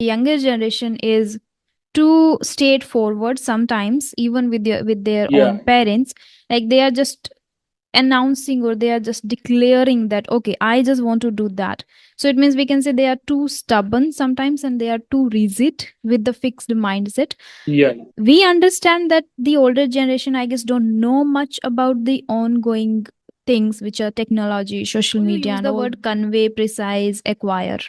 Younger generation is too straightforward sometimes, even with their Yeah, own parents. Like they are just announcing, or they are just declaring that, okay, I just want to do that. So it means we can say they are too stubborn sometimes, and they are too rigid with the fixed mindset. yeah, We understand that the older generation, I guess, don't know much about the ongoing things, which are technology, social you media, use and the all. word. Convey, precise, acquire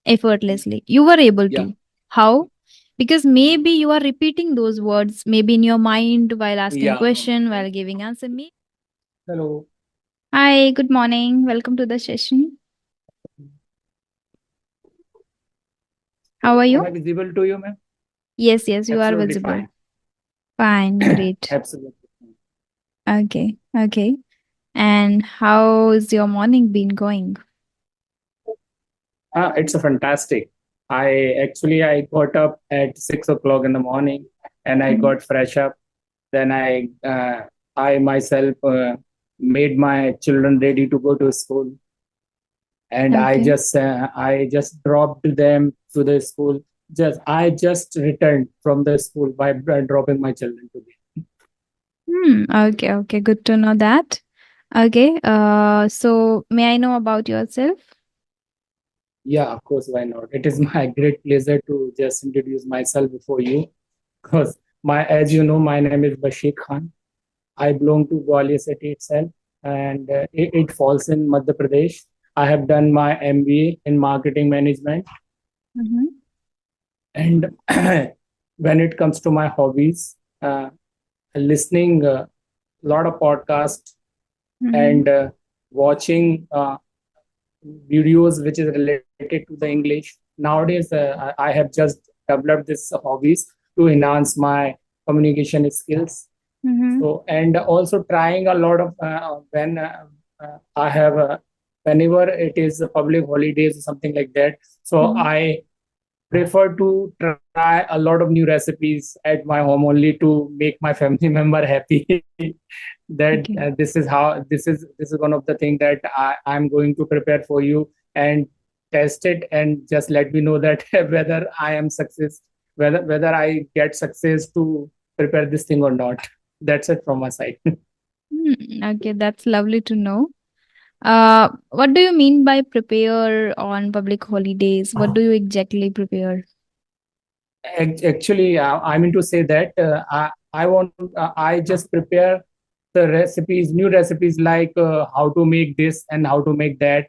effortlessly. You were able Yeah, to. How? Because maybe you are repeating those words, maybe in your mind while asking yeah. question, while giving answer. Hello. Hi, good morning. Welcome to the session. How are Am you? I visible to you, ma'am? Yes, yes, you are Absolutely visible. fine. Fine, great. Absolutely fine. Okay, okay. And how is your morning been going? It's a fantastic. I got up at 6 o'clock in the morning, and I Mhm. got fresh up. Then I myself made my children ready to go to school, and Okay. I just dropped them to the school. I just returned from the school by dropping my children to them. Okay, okay. Good to know that. Okay. So may I know about yourself? Yeah, of course, why not? It is my great pleasure to just introduce myself before you, because as you know, my name is Bashir Khan. I belong to Gwalior city itself, and it falls in Madhya Pradesh. I have done my MBA in marketing management, Mm-hmm. and when it comes to my hobbies, listening a lot of podcasts Mm-hmm. and watching videos which is related to the English. Nowadays, I have just developed this hobbies to enhance my communication skills. Mm-hmm. So, and also trying a lot of when I have whenever it is a public holidays or something like that. So Mm-hmm. I prefer to try a lot of new recipes at my home only to make my family member happy. That Okay. this is one of the things that I'm going to prepare for you and test it and just let me know that whether I am success, whether I get success to prepare this thing or not. That's it from my side. Okay, that's lovely to know. What do you mean by prepare on public holidays? What do you exactly prepare? Actually, I mean to say that I just prepare the recipes, new recipes like how to make this and how to make that.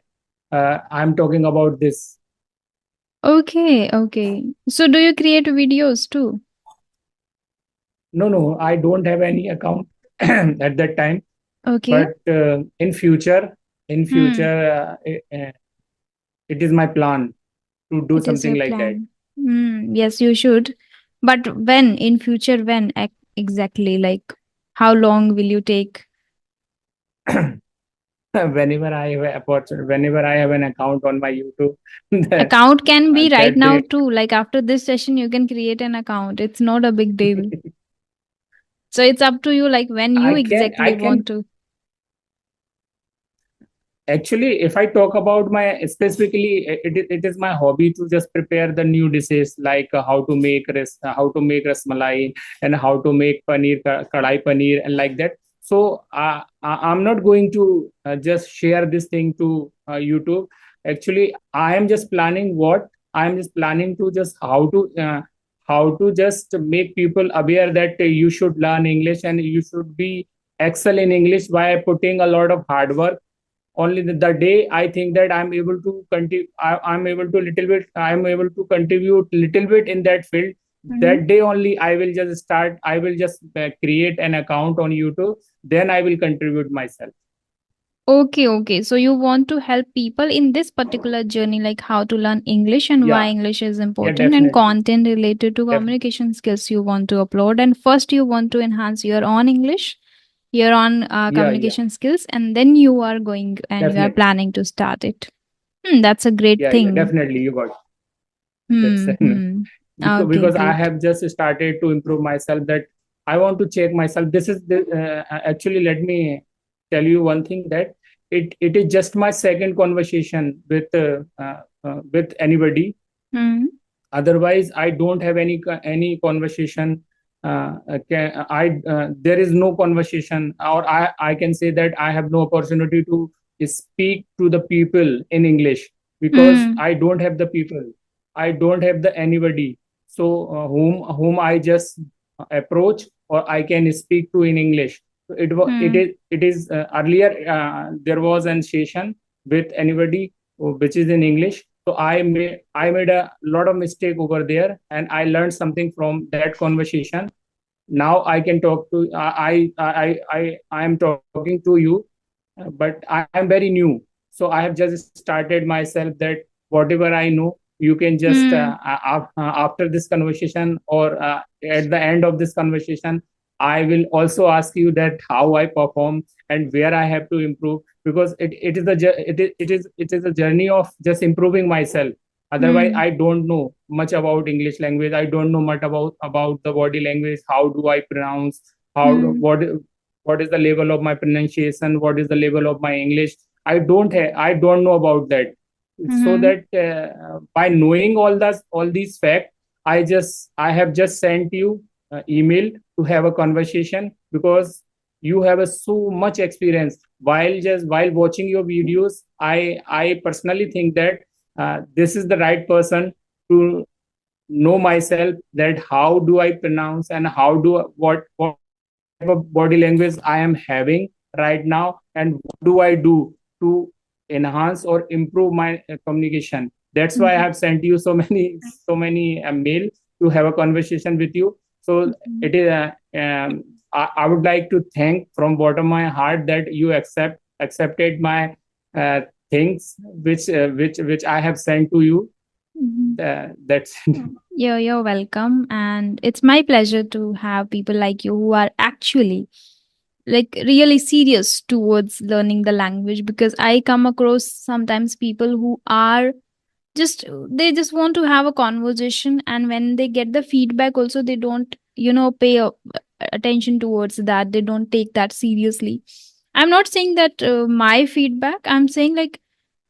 I'm talking about this. Okay, okay. So do you create videos too? No, no, I don't have any account at that time. Okay. But in Hmm. future, it is my plan to do It is something your like that. plan. Yes, you should. But when in future, when exactly? Like, how long will you take? Whenever I have whenever I have an account on my YouTube, that, Account can be right that now day too. Like after this session, you can create an account. It's not a big deal. So it's up to you, like when you I exactly can want to. actually, if I talk about my specifically, it is my hobby to just prepare the new dishes like how to make rasmalai and how to make kadai paneer and like that. So I'm not going to just share this thing to YouTube. Actually, I am just planning to just how to just make people aware that you should learn English and you should be excel in English by putting a lot of hard work. Only the day I think that I'm able to continue, I'm able to little bit, I'm able to contribute little bit in that field. Mhm. That day only I will just create an account on YouTube, then I will contribute myself. Okay, okay. So you want to help people in this particular journey, like how to learn English and why Yeah, English is yeah, important, and definitely. content related to communication skills you want to upload. And first, you want to enhance your own English, your own Yeah, yeah, communication skills, and then you are going and you are definitely. planning to start it. That's a great Yeah, yeah, thing. definitely. You got that's Hmm. Okay, because I great. have just started to improve myself. That I want to check myself. Actually, let me tell you one thing that it is just my second conversation with anybody. Hmm. Otherwise I don't have any conversation. There is no conversation, or I can say that I have no opportunity to speak to the people in English, because Mm. I don't have the people, I don't have the anybody, so whom I just approach or I can speak to in English. So Mm. it is earlier there was an session with anybody which is in English. So I made a lot of mistake over there, and I learned something from that conversation. Now I can talk to I am talking to you, but I am very new. So I have just started myself that whatever I know, you can just Mm. after this conversation, or at the end of this conversation, I will also ask you that how I perform and where I have to improve, because it is it is a journey of just improving myself. Otherwise Mm. I don't know much about English language, I don't know much about the body language, how do I pronounce, how Mm. what is the level of my pronunciation, what is the level of my English. I don't know about that. So Mm. that by knowing all these facts, I have just sent you email to have a conversation, because you have a so much experience. While watching your videos, I personally think that this is the right person to know myself, that how do I pronounce, and how do what type of body language I am having right now, and what do I do to enhance or improve my communication. That's why I Mm. have sent you so many mail to have a conversation with you. So Mm. it is I would like to thank from bottom of my heart that you accepted my uh, things which I have sent to you. Mhm. That's You're welcome. And it's my pleasure to have people like you who are actually like really serious towards learning the language, because I come across sometimes people who are just they just want to have a conversation, and when they get the feedback also they don't pay attention towards that, they don't take that seriously. I'm not saying that my feedback, I'm saying like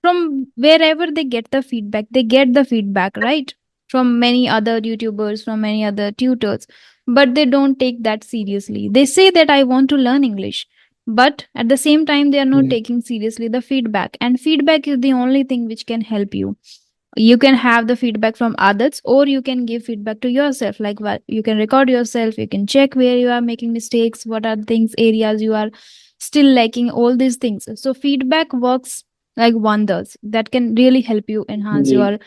from wherever they get the feedback, they get the feedback right from many other youtubers, from many other tutors, but they don't take that seriously. They say that I want to learn English, but at the same time they are not taking seriously the feedback, and feedback is the only thing which can help you. You can have the feedback from others, or you can give feedback to yourself, like what you can record yourself, you can check where you are making mistakes, what are things areas you are still lacking, all these things. So feedback works like wonders, that can really help you enhance Mm, your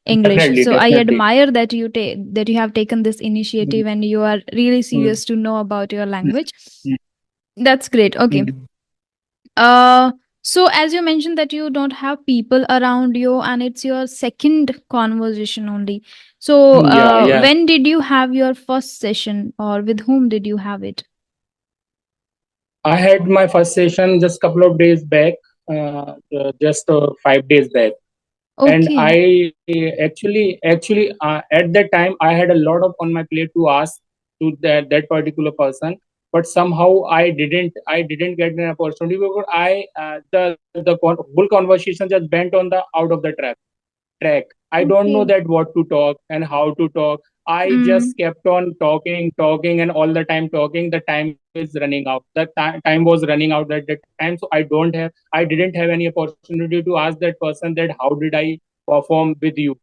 English. definitely, So I definitely. admire that that you have taken this initiative and you are really Mm, serious to know about your mm, language. mm, That's great. Okay. mm. uh, so as you mentioned that you don't have people around you and it's your second conversation only. So Yeah, yeah. when did you have your first session, or with whom did you have it? I had my first session just couple of days back, just 5 days back, and Okay. I actually at that time I had a lot of on my plate to ask to that particular person, but somehow I didn't get an opportunity, because I whole conversation just went on the out of the track. I don't know Okay. that what to talk and how to talk. I Mm. just kept on talking, and all the time talking. The time is running out. The time was running out at that time. So I didn't have any opportunity to ask that person that how did I perform with you.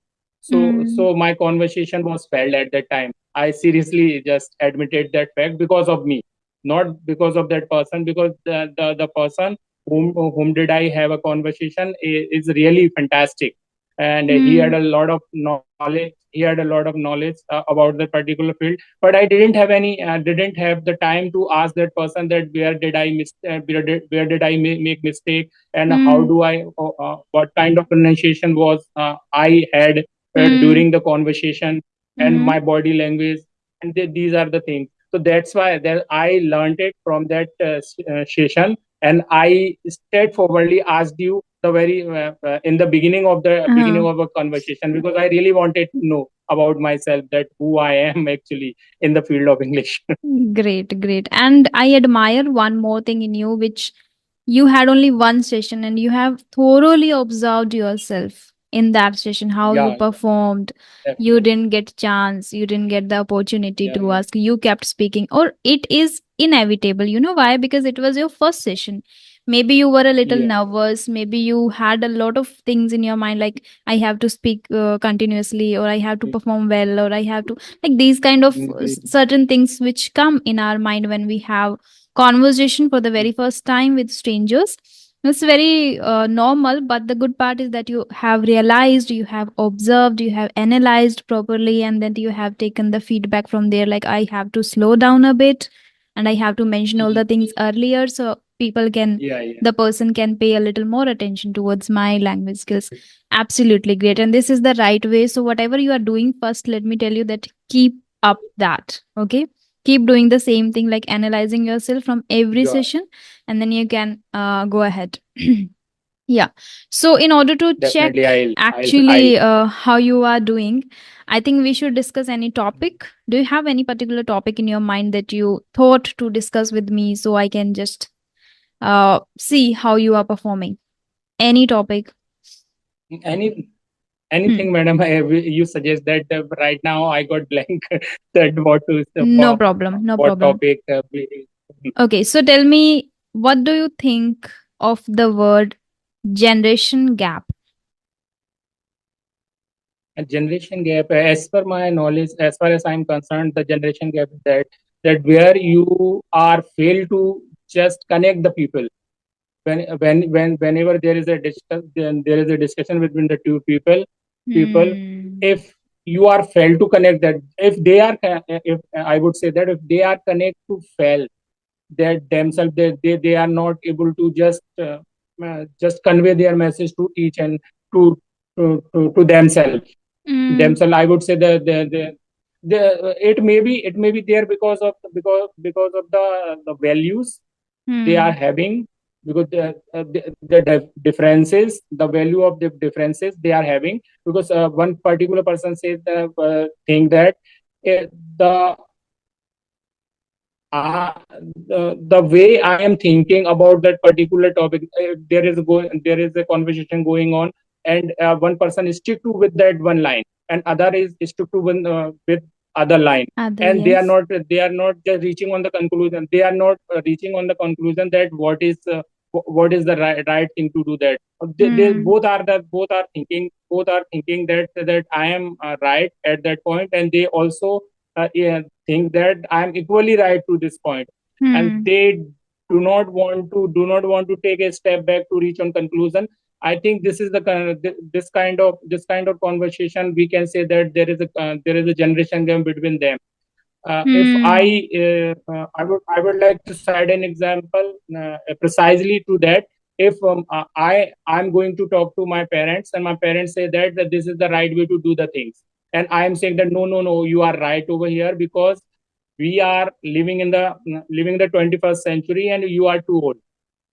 So Mm. my conversation was failed at that time. I seriously just admitted that fact because of me, not because of that person. Because the person whom did I have a conversation is really fantastic, and he had Mm. a lot of knowledge. He had a lot of knowledge about the particular field, but I didn't have the time to ask that person that where did I where did I make mistake, and how Mm. do I what kind of pronunciation was I had Mm. during the conversation, and my Mm. body language, and these are the things. So that's why that I learned it from that session, and I straightforwardly asked you the very in the beginning Uh-huh. of a conversation, because I really wanted to know about myself, that who I am actually in the field of English. Great, great. And I admire one more thing in you, which you had only one session and you have thoroughly observed yourself. in that session, how you Yeah, yeah, performed. You definitely. didn't get chance, you didn't get the opportunity Yeah, to yeah, ask, you kept speaking, or it is inevitable. You know why? Because it was your first session. Maybe you were a little yeah, nervous, maybe you had a lot of things in your mind, like I have to speak continuously, or I have to yeah. perform well, or I have to, like these kind of Mm, certain things which come in our mind when we have conversation for the very first time with strangers. It's very normal, but the good part is that you have realized, you have observed, you have analyzed properly, and then you have taken the feedback from there. Like, I have to slow down a bit, and I have to mention all the things earlier so people can, yeah, yeah. the person can pay a little more attention towards my language skills. Absolutely great. And this is the right way. So, whatever you are doing first, let me tell you that keep up that. Okay. Keep doing the same thing, like analyzing yourself from every Yeah, session, and then you can go ahead. Yeah. So, in order to definitely. check I'll. actually how you are doing, I think we should discuss any topic. Do you have any particular topic in your mind that you thought to discuss with me so I can just see how you are performing? Any topic? Any Hmm. anything, madam. You suggest that right now I got blank that what to No problem. No what problem. topic. Okay. So, tell me, what do you think of the word generation gap? A generation gap, as per my knowledge, as far as I'm concerned, the generation gap is that where you are fail to just connect the people. Whenever there is a discuss, then there is a discussion between the two people. Hmm. If you are failed to connect that, if I would say that if they are connect to fail that themselves, they are not able to just convey their message to each and to Hmm. themselves. I would say the it may be there because of the values they are Hmm. having, because the differences, the value of the differences they are having, because one particular person said the thing that uh, the uh, the way I am thinking about that particular topic, there is a conversation going on, and one person is stick to with that one line, and other is stick to with other line, Other, and yes. they are not just reaching on the conclusion. They are not reaching on the conclusion that what is the right thing to do. That they Hmm. both are thinking that I am right at that point, and they also yeah, think that I am equally right to this point, and Hmm. they do not want to take a step back to reach on conclusion. I think this is the this kind of conversation. We can say that there is a generation gap between them. If Hmm. I would like to cite an example precisely to that. If I'm going to talk to my parents, and my parents say that this is the right way to do the things, and I am saying that no, you are right over here, because we are living in the 21st century, and you are too old.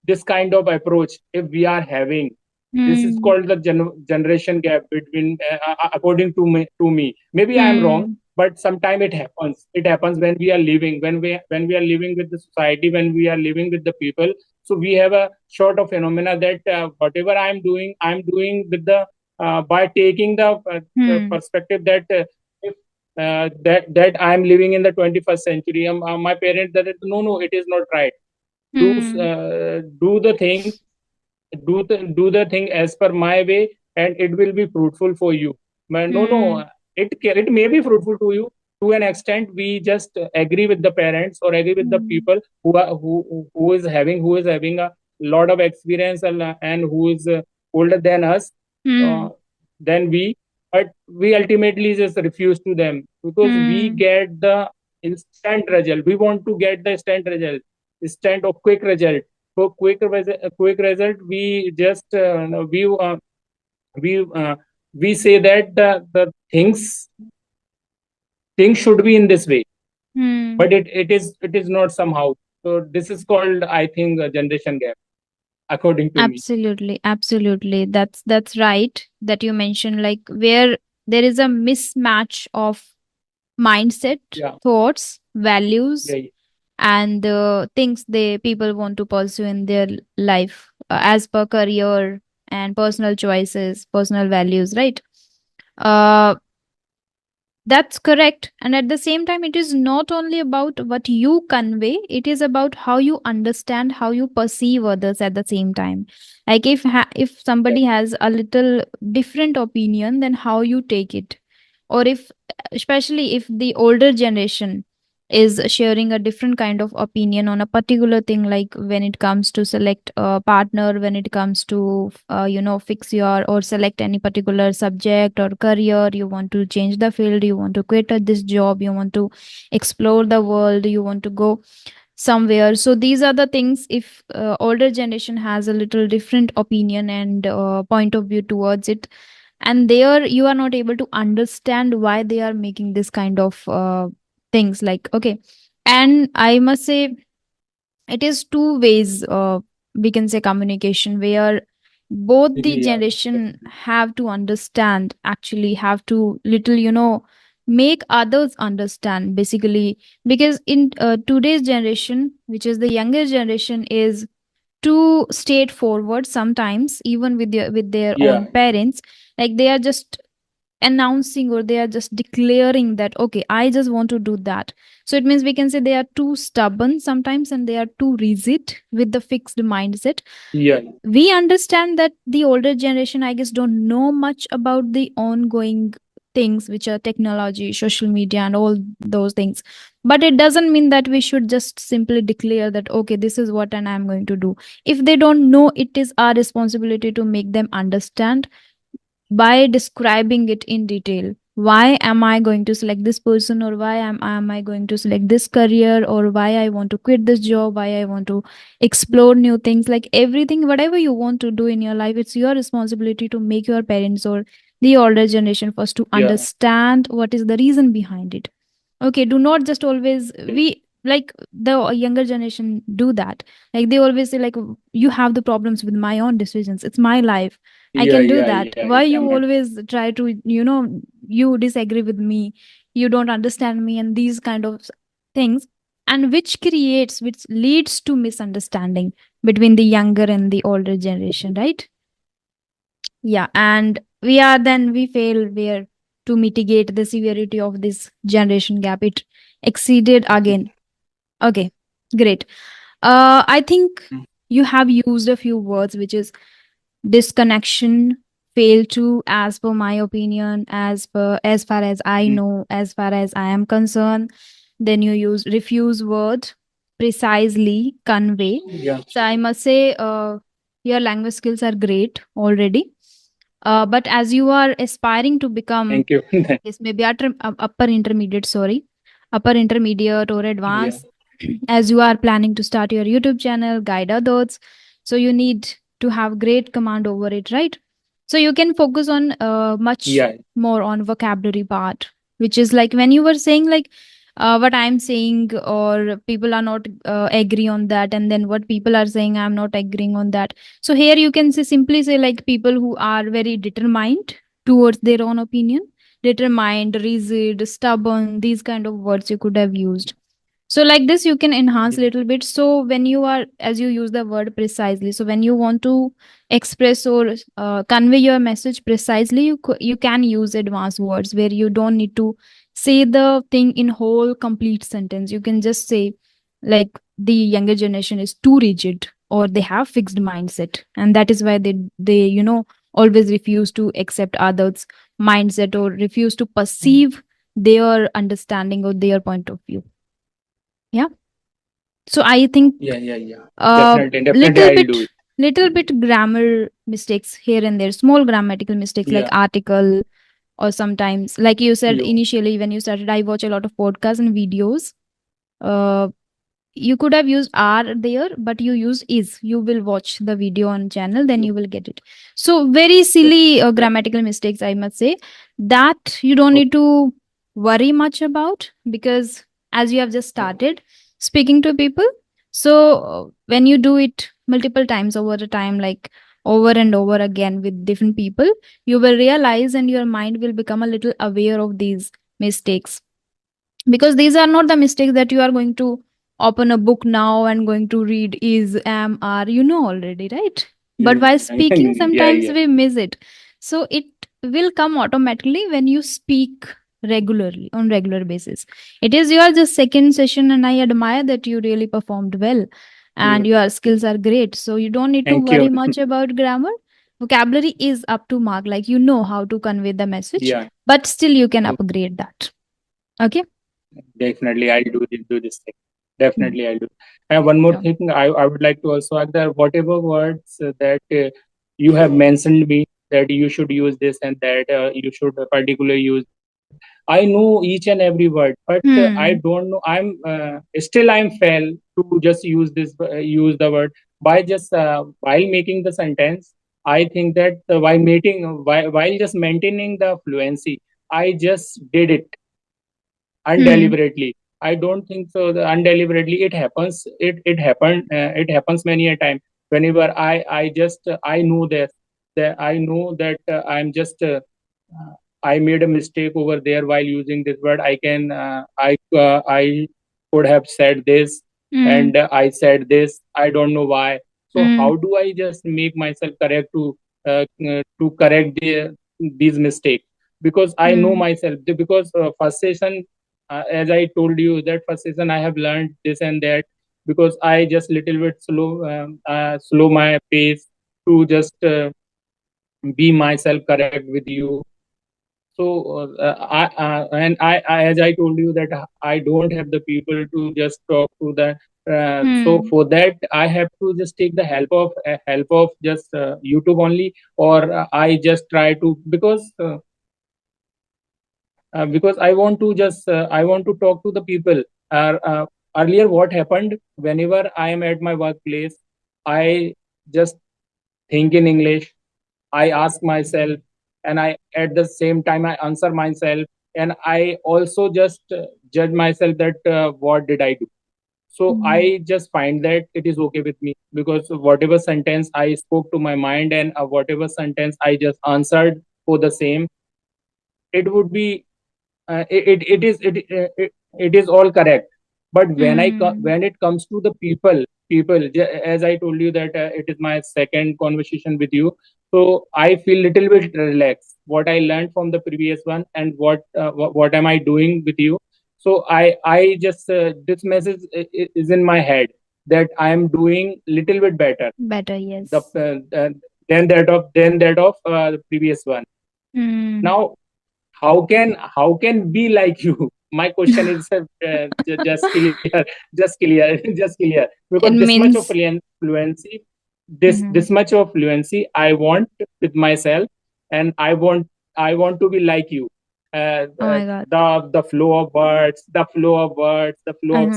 This kind of approach, if we are having, this is Hmm. called the generation gap between according to me. Maybe I am wrong, Hmm. but sometime it happens when we are living, when we are living with the society, when we are living with the people. So we have a sort of phenomena that whatever I'm doing with the by taking the Hmm. perspective that if that I'm living in the 21st century. My parents that no, it is not right. Hmm. Do the thing, do the thing as per my way, and it will be fruitful for you. But no, Hmm. it may be fruitful to you to an extent. We just agree with the parents or agree with the Hmm. people who is having a lot of experience, and who is older than us, uh, Hmm. than we. But we ultimately just refuse to them, because we Hmm. get the instant result. We want to get the instant result, instant or quick result. For quick result, we just we we say that the things should be in this way, Hmm. but it is not somehow. So this is called, I think, a generation gap, according to me. Absolutely, absolutely. That's right that you mentioned, like where there is a mismatch of mindset, Yeah, thoughts, values, yeah, and the things they people want to pursue in their life, as per career and personal choices, personal values, right? uh that's correct. And at the same time, it is not only about what you convey, it is about how you understand, how you perceive others at the same time. Like if somebody has a little different opinion, then how you take it. Or if, especially if the older generation is sharing a different kind of opinion on a particular thing, like when it comes to select a partner, when it comes to fix your or select any particular subject or career, you want to change the field, you want to quit at this job, you want to explore the world, you want to go somewhere. So these are the things. If older generation has a little different opinion and point of view towards it, and there you are not able to understand why they are making this kind of things, like, okay. And I must say, it is two ways, we can say, communication, where both the Yeah. generation have to understand, actually have to little, make others understand, basically. Because in today's generation, which is the younger generation, is too straightforward sometimes, even with their Yeah. own parents. Like they are just announcing, or they are just declaring that, okay, I just want to do that. So it means we can say they are too stubborn sometimes, and they are too rigid with the fixed mindset. Yeah. We understand that the older generation, I guess, don't know much about the ongoing things, which are technology, social media, and all those things. But it doesn't mean that we should just simply declare that, okay, this is what and I'm going to do. If they don't know, it is our responsibility to make them understand by describing it in detail. Why am I going to select this person, or why am I going to select this career, or why I want to quit this job, why I want to explore new things. Like everything, whatever you want to do in your life, it's your responsibility to make your parents or the older generation first to Yeah. understand what is the reason behind it. Okay, do not just always, we like the younger generation do that. Like they always say, like, you have the problems with my own decisions, it's my life, I Yeah. can do Yeah. that. Yeah. Why Yeah. you always try to, you disagree with me, you don't understand me, and these kind of things. And which leads to misunderstanding between the younger and the older generation, right? Yeah, and we fail where to mitigate the severity of this generation gap. It exceeded again. Okay, great. I think you have used a few words, which is disconnection, fail to, as per my opinion, as far as I know, as far as I am concerned. Then you use refuse word, precisely, convey. Yeah. So I must say, your language skills are great already. But as you are aspiring to become, Thank you. yes, maybe upper intermediate, sorry, upper intermediate or Yeah. advanced, as you are planning to start your YouTube channel, guide others. So you need to have great command over it, right? So you can focus on much Yeah. more on vocabulary part, which is like when you were saying, like, what I'm saying, or people are not agree on that, and then what people are saying, I'm not agreeing on that. So here you can say, simply say, like, people who are very determined towards their own opinion, determined, rigid, stubborn, these kind of words you could have used. So like this you can enhance a little bit. So when you are, as you use the word precisely, so when you want to express or convey your message precisely, you can use advanced words where you don't need to say the thing in whole complete sentence. You can just say, like, the younger generation is too rigid, or they have fixed mindset, and that is why they always refuse to accept others mindset, or refuse to perceive their understanding or their point of view. Yeah. So I think Yeah. Yeah. Yeah. uh Definitely. Definitely, little I'll do bit it. little bit grammar mistakes here and there, small grammatical mistakes, like Yeah. article, or sometimes, like you said You. initially when you started, I watch a lot of podcasts and videos. uh you could have used are there, but you used is. You will watch the video on channel, then you will get it. So very silly grammatical mistakes, I must say, that you don't need to worry much about, because as you have just started speaking to people, so when you do it multiple times over the time, like over and over again with different people, you will realize, and your mind will become a little aware of these mistakes. Because these are not the mistakes that you are going to open a book now and going to read is, am, are, already, right? But while speaking, Yeah, sometimes yeah. we miss it. So it will come automatically when you speak regularly on regular basis. It is your just second session, and I admire that you really performed well and You, your skills are great. So you don't need to thank you. worry much about grammar. Vocabulary is up to mark, like you know how to convey the message, Yeah. but still you can So upgrade that. Okay. definitely, I'll do this thing. Hmm. Definitely, I'll do. And one more Sure. thing, I would like to also add that whatever words that you have mentioned me, that you should use this and that you should particularly use this. I know each and every word, but I Hmm. don't know. I'm fail to just use the word by just while making the sentence. I think that while just maintaining the fluency, I just did it Hmm. undeliberately. I don't think so. Undeliberately, it happens. It happened. It happens many a time. Whenever I just I know this, that I know that I'm just I made a mistake over there while using this word. I could have said this, Hmm. and I said this. I don't know why. So Hmm. how do I just make myself correct to correct these mistakes? Because I know Hmm. myself. Because first session, as I told you, that first session I have learned this and that, because I just little bit slow my pace to just be myself correct with you. So as I told you that I don't have the people to just talk to the. So Hmm. for that I have to just take the help of just YouTube only, or I just try to, because I want to just I want to talk to the people. Earlier, what happened, whenever I am at my workplace, I just think in English. I ask myself, and I at the same time I answer myself, and I also just judge myself that what did I do. So Hmm. I just find that it is okay with me, because whatever sentence I spoke to my mind, and whatever sentence I just answered for the same, it would be it is all correct. But Hmm. when it comes to the as I told you that it is my second conversation with you, so I feel little bit relaxed what I learned from the previous one, and what am I doing with you. So I just this message is in my head, that I am doing little bit better Better, the yes. than that of the previous one. Hmm. Now, how can be like you? My question is just clear, just clear, just clear, because It this much of means. fluency, this Mhm. this much of fluency I want with myself, and I want to be like you. Oh my God. The flow of words, the flow of Uh-huh.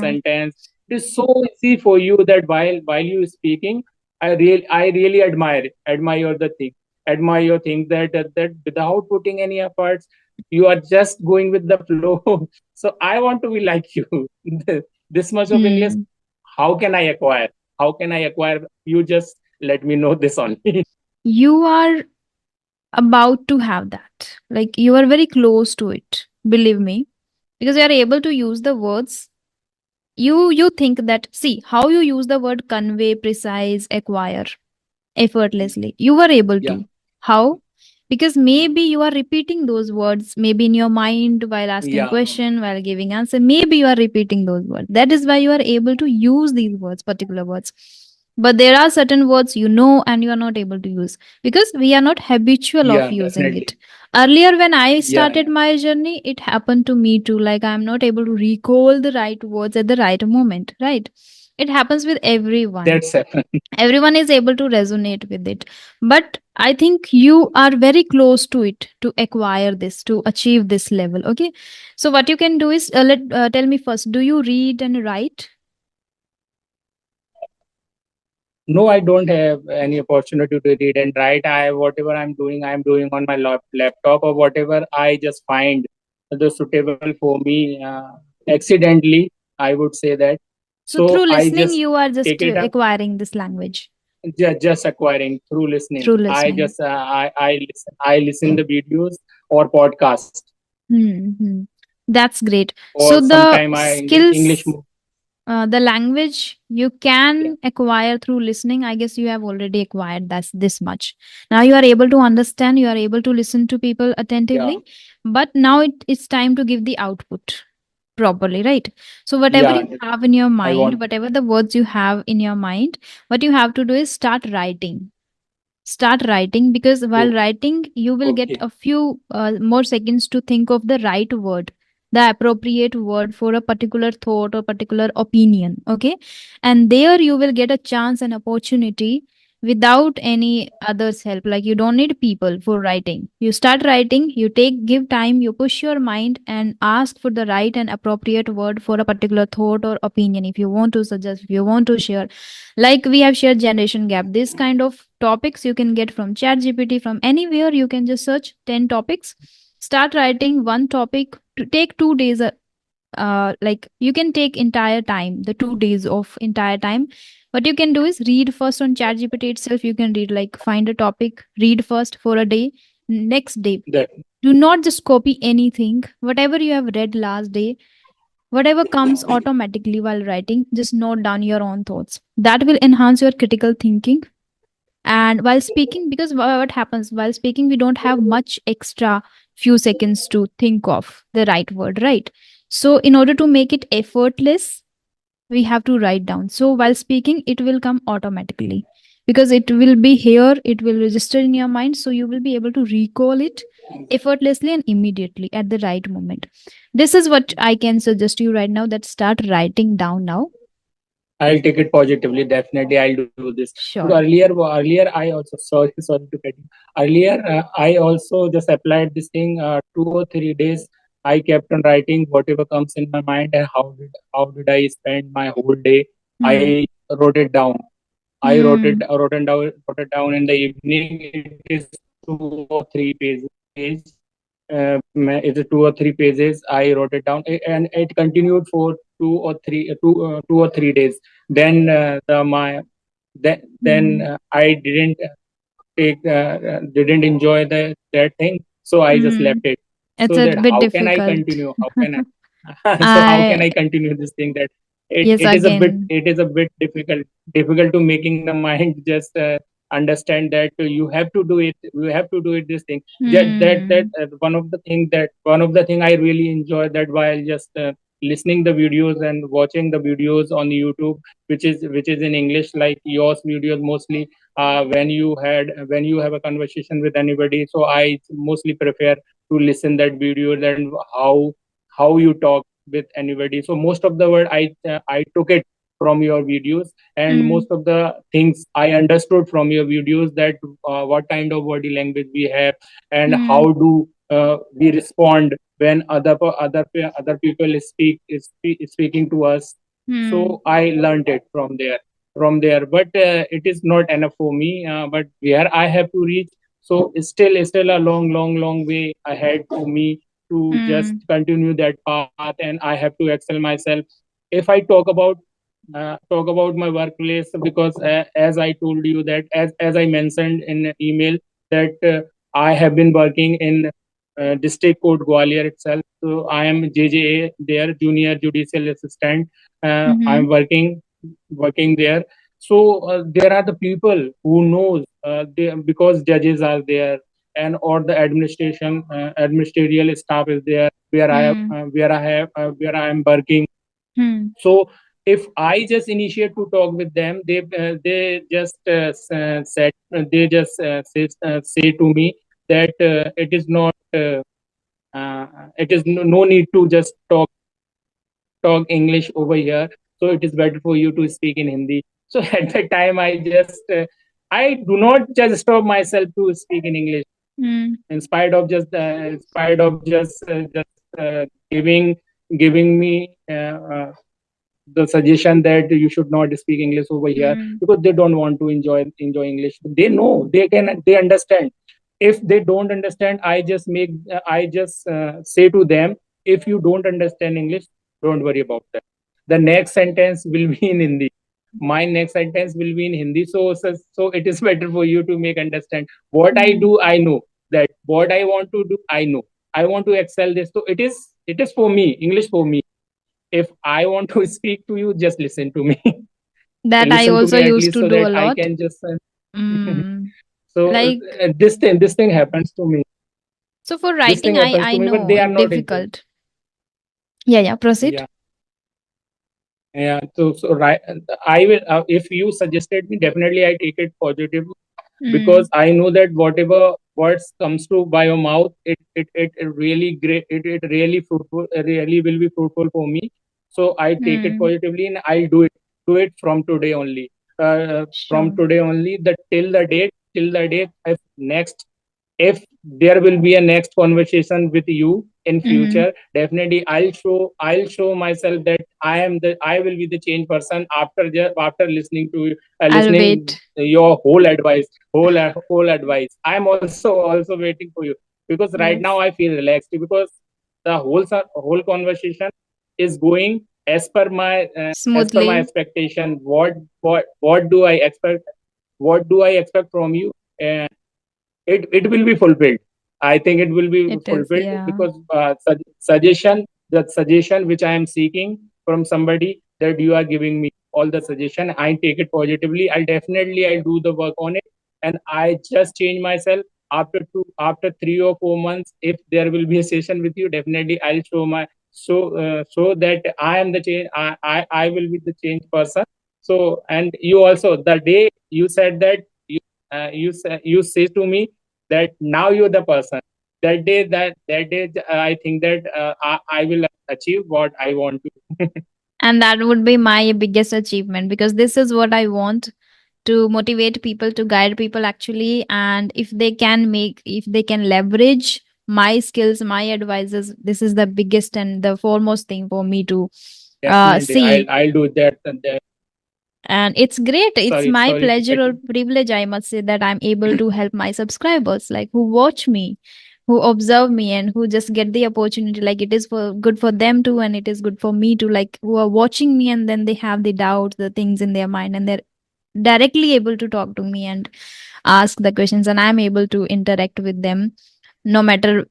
sentence, it is so easy for you that while you speaking, I really admire the thing, admire your thing, that without putting any efforts, you are just going with the flow. So I want to be like you. This much of English, Hmm. how can I acquire? How can I acquire? You just let me know this only. You are about to have that. Like you are very close to it. Believe me, because you are able to use the words. You think that, see how you use the word convey, precise, acquire effortlessly. You were able Yeah, to. How? Because maybe you are repeating those words, maybe in your mind while asking yeah, question, while giving answer. Maybe you are repeating those words. That is why you are able to use these words, particular words. But there are certain words you know and you are not able to use because we are not habitual of yeah, using it. definitely. Earlier, when I Yeah, started my journey, it happened to me too. Like I am not able to recall the right words at the right moment, right? It happens with everyone. that's happened. Everyone is able to resonate with it, but I think you are very close to it to acquire this, to achieve this level. Okay, so what you can do is tell me first, do you read and write? No, I don't have any opportunity to read and write. Whatever I'm doing on my laptop, or whatever I just find the suitable for me accidentally. I would say that. So So through I listening just you are take just it up, acquiring this language. just acquiring through listening. Through I listening. just I listen the videos or podcast, Hmm. That's great. or So the sometime I English skills. movie. The language you can acquire through listening. I guess you have already acquired this much. Now you are able to understand, you are able to listen to people Yeah, attentively, but now it's time to give the output properly, right? So whatever yeah. you have in your I mind, want. whatever the words you have in your mind, what you have to do is start writing, because while To. writing you will get Okay. a few more seconds to think of the right word, the appropriate word for a particular thought or particular opinion. Okay, and there you will get a chance and opportunity without any others help. Like, you don't need people for writing. You start writing, you give time, you push your mind and ask for the right and appropriate word for a particular thought or opinion, if you want to suggest, if you want to share. Like we have shared generation gap, this kind of topics you can get from chat gpt, from anywhere. You can just search 10 topics, start writing one topic, to take 2 days. Like, you can take entire time, the 2 days of entire time. What you can do is read first on chat gpt itself. You can read, like, find a topic, read first for a day. Next day, That do not just copy anything. Whatever you have read last day, whatever comes automatically while writing, just note down your own thoughts. That will enhance your critical thinking. And while speaking, because what happens while speaking, we don't have much extra few seconds to think of the right word, right? So in order to make it effortless, we have to write down. So while speaking, it will come automatically, because it will be here, it will register in your mind, so you will be able to recall it effortlessly and immediately at the right moment. This is what I can suggest you right now, that start writing down now. I'll take it positively. Definitely, I'll do this. Because Sure. earlier, I also sorry to cut you. Earlier, I also just applied this thing. 2 or 3 days, I kept on writing whatever comes in my mind and how did I spend my whole day. Hmm. I wrote it down. I Hmm. wrote it down in the evening. It is 2 or 3 pages. It is 2 or 3 pages. I wrote it down, and it continued for 2 or 3 days. Then Hmm. I didn't enjoy that thing, so I just Hmm. left it. It's So a that bit how can I difficult. continue? How can I? So how can I I continue this thing? That Yes, again. it is a bit difficult to making the mind just understand that you have to do it. You have to do it. This thing. That Hmm. one of the thing I really enjoy, that while just listening the videos and watching the videos on YouTube, which is in English, like yours videos mostly. When you have a conversation with anybody, so I mostly prefer to listen that videos, and how you talk with anybody. So most of the word I took it from your videos, and Hmm. most of the things I understood from your videos, that what kind of body language we have, and how Hmm. do we respond when other people is speaking to us. So Hmm. I learned it from there, but it is not enough for me, but where I have to reach, so it's still a long way ahead for me to just Hmm. continue that path, and I have to excel myself. If I talk about my workplace, because as I told you, that as I mentioned in the email, that I have been working in district court Gwalior itself. So I am JJA there, junior judicial assistant. I'm Hmm. working there. So there are the people who knows, because judges are there, and or the administrative staff is there, Hmm. where I am working. Hmm. So if I just initiate to talk with them, they just said they just say to me that it is no need to just talk English over here. So it is better for you to speak in Hindi. So at that time, I do not just stop myself to speak in English, Hmm. in spite of giving me the suggestion that you should not speak English over here, Hmm. because they don't want to enjoy English. They know, they understand. If they don't understand, I just say to them, if you don't understand English, don't worry about that. The next sentence will be in Hindi. My next sentence will be in Hindi. So it is better for you to make understand what I Hmm. do. I know that what I want to do. I know I want to excel this. So it is for me, English for me. if I want to speak to you, just listen to me. That I Listen to also me at used least to so do that a I lot. can just Mm, so like, this thing happens to me. so for This writing, thing I happens I to me, but know they are it's not interested. difficult. Yeah, yeah, proceed. Yeah, yeah. So right, I will. If you suggested me, definitely I take it positive, because Mm, I know that whatever words comes to by your mouth, it really great. It really fruitful. Really will be fruitful for me. So I take it mm, positively, and I'll do it from today only. From sure. today only. The till the date. If there will be a next conversation with you in Mm, future, definitely I'll show myself that I will be the change person after listening to I'll listening wait. your whole advice. I'm also waiting for you, because right now Yes, I feel relaxed, because the whole conversation is going as per my smoothly. expectation. What do I expect from you? Uh, it will be fulfilled. I think it will be It is, fulfilled, yeah. because the suggestion which I am seeking from somebody, that you are giving me all the suggestion, I take it positively. I'll do the work on it, and I just change myself. After 3 or 4 months, if there will be a session with you, definitely I'll show that I am the change. I will be the change person. So, and you also, the day you said that, you say to me that now you're the person. That day, I think that I will achieve what I want to. And that would be my biggest achievement, because this is what I want, to motivate people, to guide people actually. And if they can leverage my skills, my advices, this is the biggest and the foremost thing for me to Definitely, I'll see. I'll do that. And And it's great. It's sorry, my sorry to pleasure cut or you. privilege, I must say, that I'm able to help my subscribers, like who watch me, who observe me, and who just get the opportunity. Like it is for good for them too, and it is good for me too. Like who are watching me, and then they have the doubts, the things in their mind, and they're directly able to talk to me and ask the questions, and I'm able to interact with them, no matter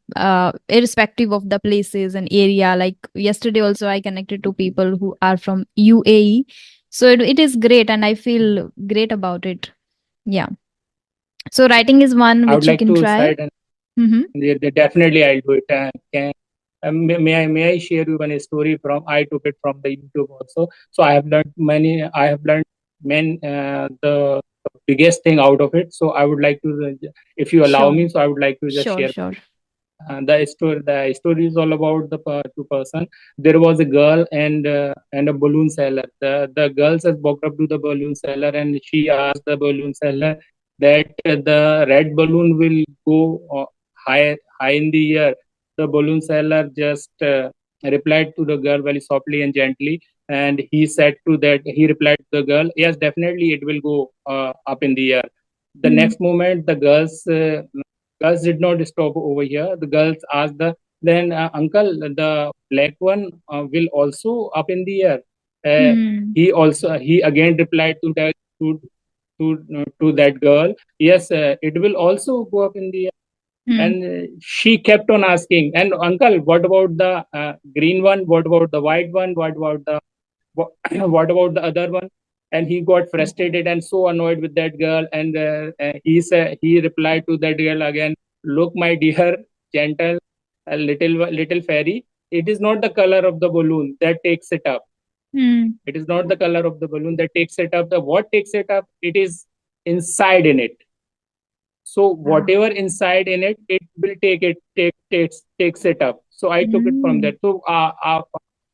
irrespective of the places and area. Like yesterday also I connected to people who are from UAE, so it is great and I feel great about it. Yeah, so writing is one I would which you like can to try. start, and Mm-hmm. definitely I'll do it. May I share you one story from? I took it from the YouTube also. So I have learned many the biggest thing out of it. So I would like to, if you allow Sure, me, so I would like to just sure, share. sure. The story is all about the two person. There was a girl and a balloon seller. The girl has walked up to the balloon seller, and she asked the balloon seller that the red balloon will go high in the air. The balloon seller just replied to the girl very softly and gently, and he replied to the girl, yes, definitely it will go up in the air. The Mm. next moment, the girls did not stop over here. The girls asked then, uncle, the black one will also up in the air. Uh, Mm. he again replied to that girl, yes, it will also go up in the air. Mm. And she kept on asking, and uncle, what about the green one? What about the white one? What, what about the other one? And he got frustrated and so annoyed with that girl, and he replied to that girl again, look, my dear, gentle, little fairy, it is not the color of the balloon that takes it up. Mm. It is not the color of the balloon that takes it up. The what takes it up, it is inside in it. So Ah. whatever inside in it, it will takes it up. So I took it from Mm. that. So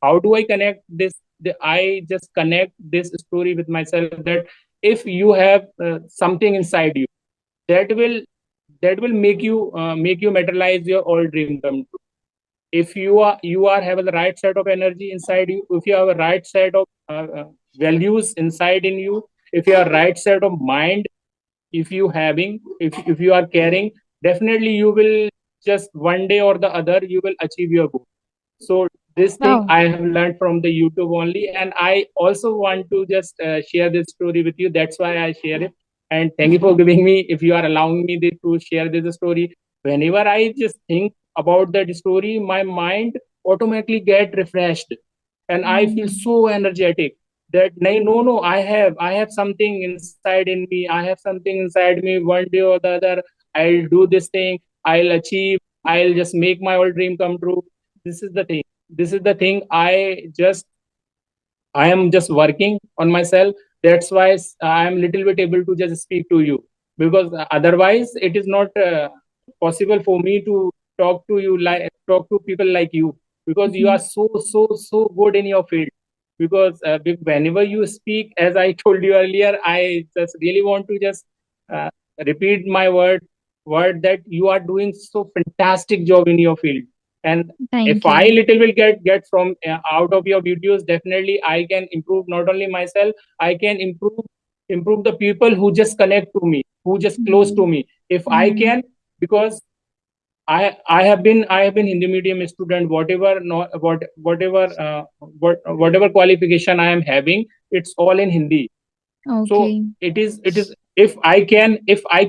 how do I connect this? I just connect this story with myself, that if you have something inside you, that will make you materialize your all dream come true. If you are have the right set of energy inside you, if you have a right set of values inside in you, if you have right set of mind, if you are caring, definitely you will, just one day or the other, you will achieve your goal. So this thing Wow. I have learned from the YouTube only, and I also want to just share this story with you. That's why I share it. And thank you for giving me, if you are allowing me to share this story. Whenever I just think about that story, my mind automatically get refreshed. and I feel Mm. so energetic that no, I have something inside in me. I have something inside me. One day or the other, I'll do this thing. I'll achieve. I'll just make my whole dream come true. This is the thing. This is the thing. I am just working on myself. That's why I am little bit able to just speak to you, because otherwise it is not possible for me to talk to people like you, because you are Mhm. so good in your field. Because whenever you speak, as I told you earlier, I just really want to just uh, repeat my word that you are doing so fantastic job in your field. And if Thank I you. little will get from out of your videos, definitely I can improve not only myself, I can improve the people who just connect to me, who just close to Mhm. me. If I Mhm. can, because I have been Hindi medium student. Whatever no, whatever qualification I am having, it's all in Hindi. So Okay. it is if I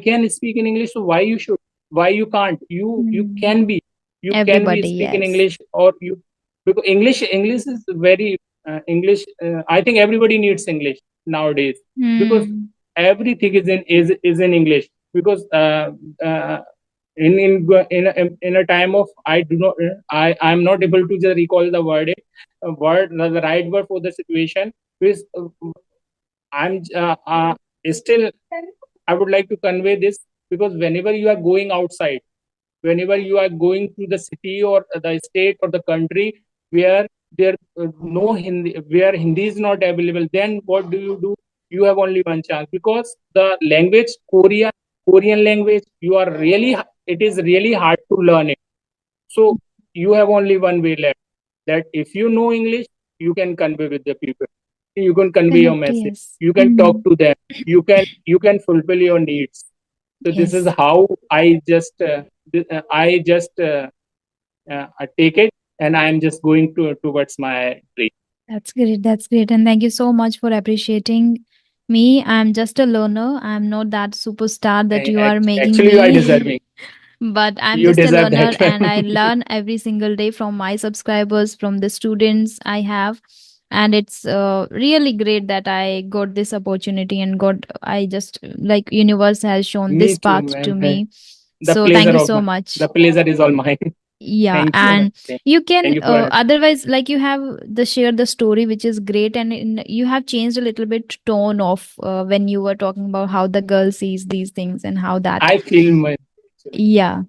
can speak in English, so why you can't? You Mm. can be, you can be Everybody, speak in yes. English, or you, because English is very English. I think everybody needs English nowadays, because Hmm. everything is in English. Because uh, in a time of, I do not, I'm not able to just recall the word, the right word for the situation. Is I'm still, I would like to convey this, because whenever you are going outside, whenever you are going to the city or the state or the country where there no Hindi, where Hindi is not available, then what do? You have only one chance, because the language, Korean language, it is really hard to learn it. So you have only one way left, that if you know English, you can convey with the people. You can convey your Correct, message. yes. You can talk Hmm. to them. You can fulfill your needs. So this is Yes. how I take it, and I am just going towards my dream. That's great. That's great. And thank you so much for appreciating me. I'm just a learner. I'm not that superstar that you are making Actually, you are me. deserving. But I'm You just a deserve learner that. and I learn every single day from my subscribers, from the students I have. And it's really great that I got this opportunity and I just like universe has shown Me this too, path to ma'am. me. The So thank pleasure you of so my, much. the pleasure is all mine. Yeah, Thank you, ma'am. and you Thank can you for otherwise like you have the share the story which is great and you have changed a little bit tone of when you were talking about how the girl sees these things and how that I feel my, yeah,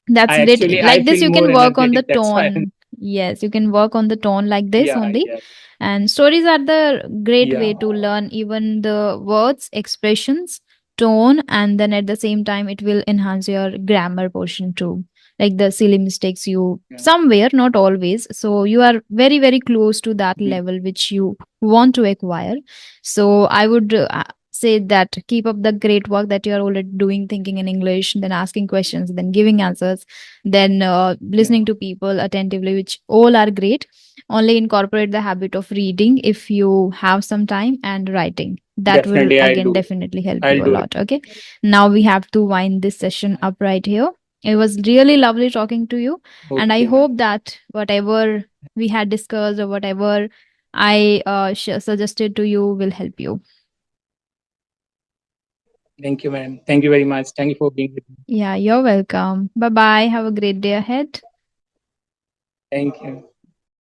that's great. I Like this, feel you more can work on the energetic. That's why. tone. Yes, you can work on the tone like this Yeah, only. yeah, And stories are the great yeah. way to learn even the words, expressions, tone, and then at the same time, it will enhance your grammar portion too. Like the silly mistakes you Yeah. somewhere, not always. So you are very, very close to that Mhm. level which you want to acquire. So I would say that keep up the great work that you are already doing, thinking in English, then asking questions, then giving answers, then Yeah. listening to people attentively, which all are great. Only incorporate the habit of reading if you have some time and writing. That will Definitely, I'll again do it. definitely help I'll you a do it. lot. Okay. Now we have to wind this session up right here. It was really lovely talking to you. And I Okay, ma'am. hope that whatever we had discussed or whatever I suggested to you will help you. Thank you, ma'am. Thank you very much. Thank you for being with me. Yeah, you're welcome. Bye bye. Have a great day ahead. Thank you.